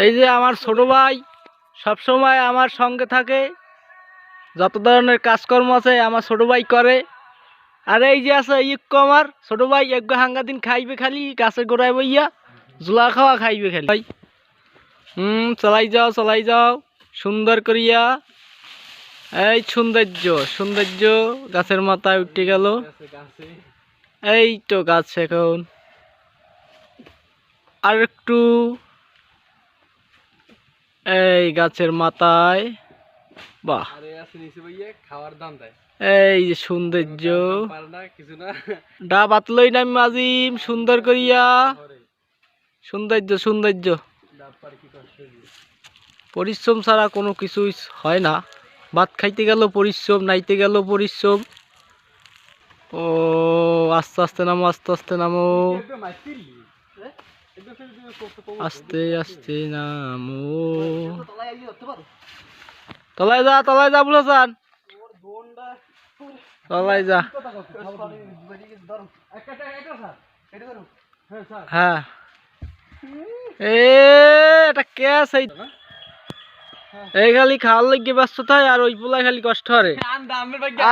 এই যে আমার ছোট ভাই সব সময় আমার সঙ্গে থাকে, যত ধরনের কাজকর্ম আছে আমার ছোট ভাই করে। আর এই যে আছে আমার ছোট ভাই এক হাঙ্গা দিন খাইবে খালি গাছের গোড়ায় বইয়া জুলা খাওয়া খাইবে খালি ভাই। চালাই যাও সুন্দর করিয়া। এই সৌন্দর্য সৌন্দর্য গাছের মাথায় উঠে গেল। এই তো গাছ এখন আর একটু, এই গাছের মাথায় বাহ, এই যে সৌন্দর্য ডাব আতলই নাম আজিম সুন্দর করিয়া। সৌন্দর্য সৌন্দর্য, পরিশ্রম ছাড়া কোনো কিছুই হয় না। ভাত খাইতে গেল পরিশ্রম, নাইতে গেল পরিশ্রম। ও আস্তে আস্তে নামো, আস্তে আস্তে নামো, আস্তে আস্তে নামো। তলায় যা, তলায় যা বুঝান, তলায় যা। হ্যাঁ এটা কে আছে এই খালি খাওয়ার লাগে ব্যস্ত থাকে আর ওই পোলায় খালি কষ্ট হরে।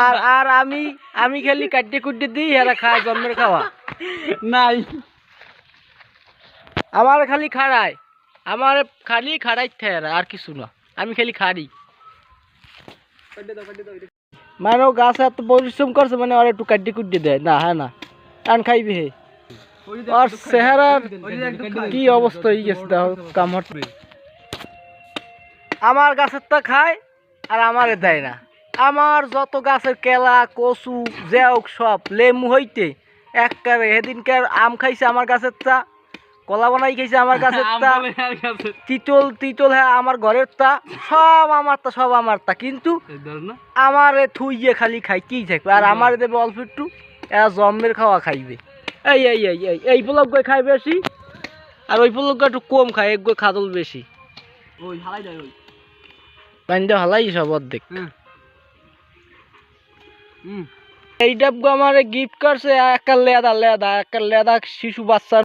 আর আর আমি আমি খালি কাটতে কুটতে দিই, এরা খায় জন্মের খাওয়া নাই। আমার খালি খাড়ায়, আমার খালি খাড়াই থাকে আর কিছু না, আমি খালি খাড়ি। মানে ও গাছ এত পরিশ্রম করছে মানে আর একটু কাটতে কুটতে দেয় না। হ্যাঁ না টান খাইবে হে, আর চেহারার কি অবস্থা হয়ে গেছে কাম হচ্ছে। আমার গাছের তা খায় আর আমারে দেয় না। আমার যত গাছের কেলা কচু জেওক সব লেমু হইতে একবারে সেদিনকার আম খাইছে আমার গাছের তা, কলা বানাই খাইছে আমার গাছের তা, তিতল তিতল হ্যাঁ আমার ঘরের তা, সব আমার তা, সব আমার তা। কিন্তু আমারে থুইয়ে খালি খাই কি থাকবে, আর আমারে দেবে অল্প একটু, এরা জন্মের খাওয়া খাইবে। এই এই এই এই এই পোলক গই খাই বেশি আর ওই পোলক একটু কম খায়, এক গই খাদল বেশি। ওই হালাই যায়, ওই পানিটা হালাই সব অর্ধেক। এই ডাব আমার গিফট করছে একটা লেদা লেদা, একটা লেদা শিশু বাচ্চা।